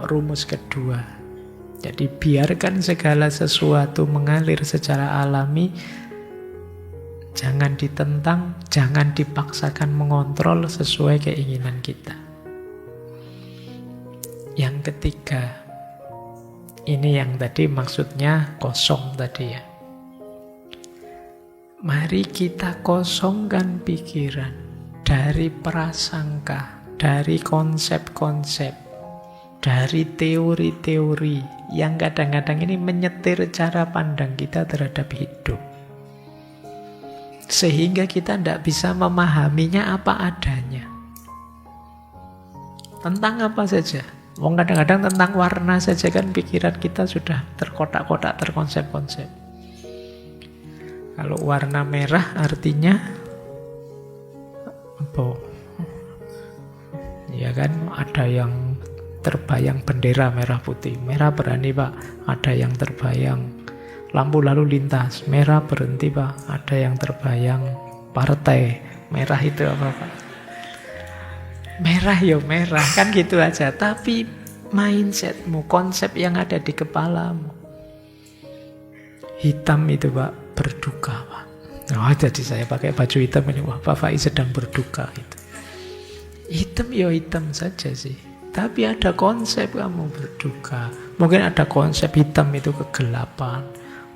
rumus kedua. Jadi biarkan segala sesuatu mengalir secara alami, jangan ditentang, jangan dipaksakan mengontrol sesuai keinginan kita. Yang ketiga, ini yang tadi maksudnya kosong tadi ya. Mari kita kosongkan pikiran dari prasangka, dari konsep-konsep, dari teori-teori yang kadang-kadang ini menyetir cara pandang kita terhadap hidup. Sehingga kita tidak bisa memahaminya apa adanya. Tentang apa saja. Kadang-kadang tentang warna saja kan pikiran kita sudah terkotak-kotak, terkonsep-konsep. Kalau warna merah artinya apa? Ya kan ada yang terbayang bendera merah putih. Merah berani, Pak. Ada yang terbayang lampu lalu lintas. Merah berhenti, Pak. Ada yang terbayang partai. Merah itu apa, Pak? Merah ya merah. Kan gitu aja. Tapi mindsetmu, konsep yang ada di kepalamu. Hitam itu, Pak, berduka, Pak. Nah, jadi saya pakai baju hitam ini. Wah, Pak Faiz sedang berduka itu. Hitam ya hitam saja sih. Tapi ada konsep kamu berduka. Mungkin ada konsep hitam itu kegelapan,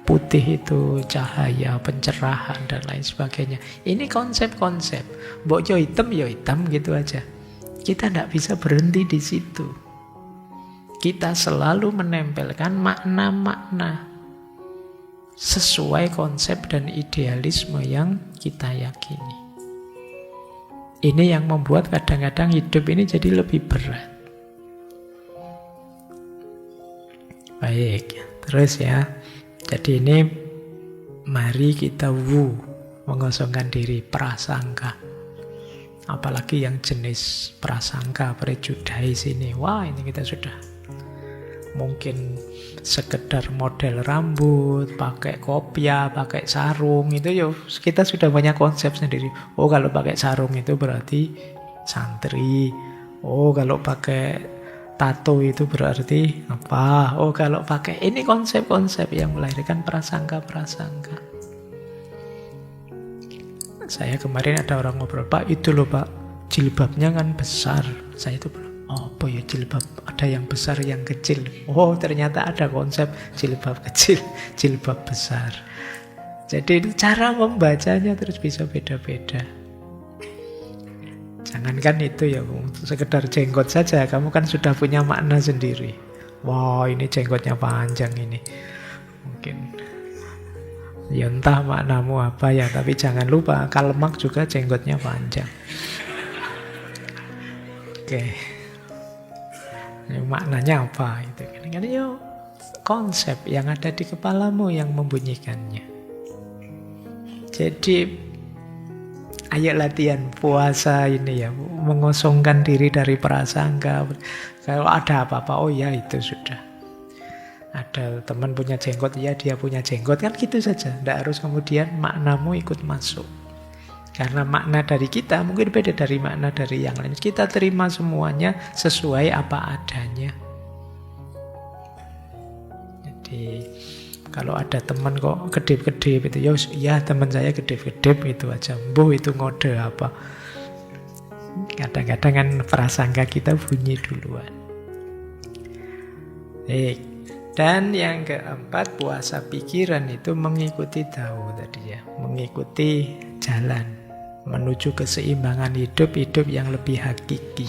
putih itu cahaya, pencerahan dan lain sebagainya. Ini konsep-konsep. Mbok yo hitam gitu aja. Kita tidak bisa berhenti di situ. Kita selalu menempelkan makna-makna sesuai konsep dan idealisme yang kita yakini. Ini yang membuat kadang-kadang hidup ini jadi lebih berat. Baik, terus ya. Jadi ini mari kita mengosongkan diri, prasangka. Apalagi yang jenis prasangka, prejudice ini. Wah, ini kita sudah mungkin sekedar model rambut, pakai kopiah, pakai sarung, itu ya kita sudah banyak konsep sendiri. Oh, kalau pakai sarung itu berarti santri. Oh, kalau pakai tato itu berarti apa? Oh, kalau pakai ini konsep-konsep yang melahirkan prasangka-prasangka. Saya kemarin ada orang ngobrol, Pak, itu loh Pak, jilbabnya kan besar. Saya itu bilang, oh apa ya jilbab, ada yang besar, yang kecil. Oh, ternyata ada konsep jilbab kecil, jilbab besar. Jadi itu cara membacanya terus bisa beda-beda. Jangankan itu ya, sekedar jenggot saja, kamu kan sudah punya makna sendiri. Wah, ini jenggotnya panjang ini. Mungkin ya entah maknamu apa ya, tapi jangan lupa Karl Marx juga jenggotnya panjang. Oke. Maknanya apa itu? Kan ya konsep yang ada di kepalamu yang membunyikannya. Jadi ayo latihan puasa ini ya, mengosongkan diri dari prasangka. Kalau ada apa-apa, oh ya itu sudah. Ada teman punya jenggot, ya dia punya jenggot, kan gitu saja. Tidak harus kemudian maknamu ikut masuk. Karena makna dari kita mungkin beda dari makna dari yang lain. Kita terima semuanya sesuai apa adanya. Jadi kalau ada teman kok kedip-kedip itu, ya teman saya kedip-kedip itu aja. Mbuh itu ngode apa. Kadang-kadang kan prasangka kita bunyi duluan. Dan yang keempat, puasa pikiran itu mengikuti tahu tadi ya. Mengikuti jalan menuju keseimbangan hidup yang lebih hakiki.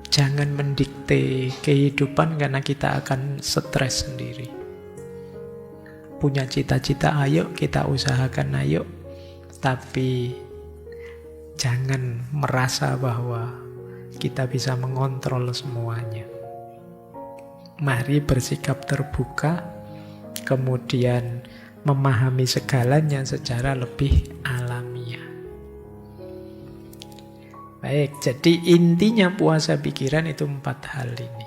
Jangan mendikte kehidupan karena kita akan stres sendiri. Punya cita-cita, ayo kita usahakan, ayo. Tapi jangan merasa bahwa kita bisa mengontrol semuanya. Mari bersikap terbuka, kemudian memahami segalanya secara lebih alamiah. Baik, jadi intinya puasa pikiran itu 4 hal ini.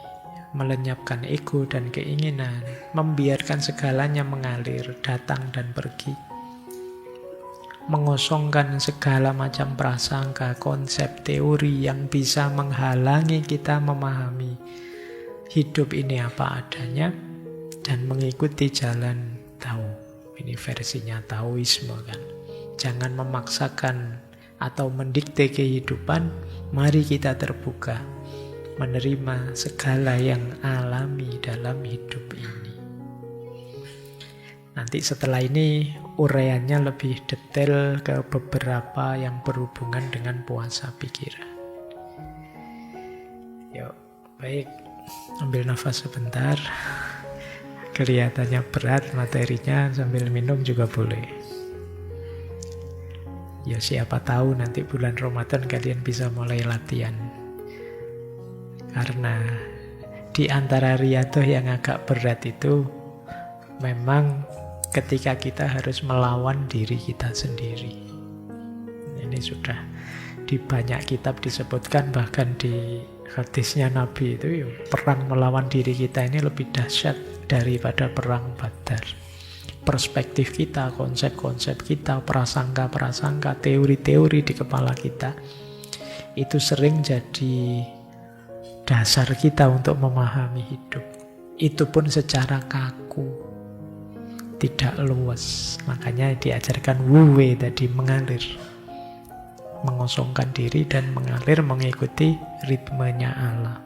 Melenyapkan ego dan keinginan, membiarkan segalanya mengalir, datang dan pergi. Mengosongkan segala macam prasangka, konsep, teori yang bisa menghalangi kita memahami hidup ini apa adanya, dan mengikuti jalan tahu. Ini versinya taoisme kan. Jangan memaksakan atau mendikte kehidupan. Mari kita terbuka menerima segala yang alami dalam hidup ini. Nanti setelah ini uraiannya lebih detail ke beberapa yang berhubungan dengan puasa pikiran. Yuk, baik. Ambil nafas sebentar. Kelihatannya berat materinya, sambil minum juga boleh. Ya siapa tahu nanti bulan Ramadan kalian bisa mulai latihan. Karena di antara riyadhah yang agak berat itu memang ketika kita harus melawan diri kita sendiri. Ini sudah di banyak kitab disebutkan, bahkan di hadisnya Nabi itu, perang melawan diri kita ini lebih dahsyat daripada perang Badar. Perspektif kita, konsep-konsep kita, prasangka-prasangka, teori-teori di kepala kita, itu sering jadi dasar kita untuk memahami hidup. Itu pun secara kaku, tidak luas. Makanya diajarkan wuwe tadi, mengalir. Mengosongkan diri dan mengalir mengikuti ritmenya Allah.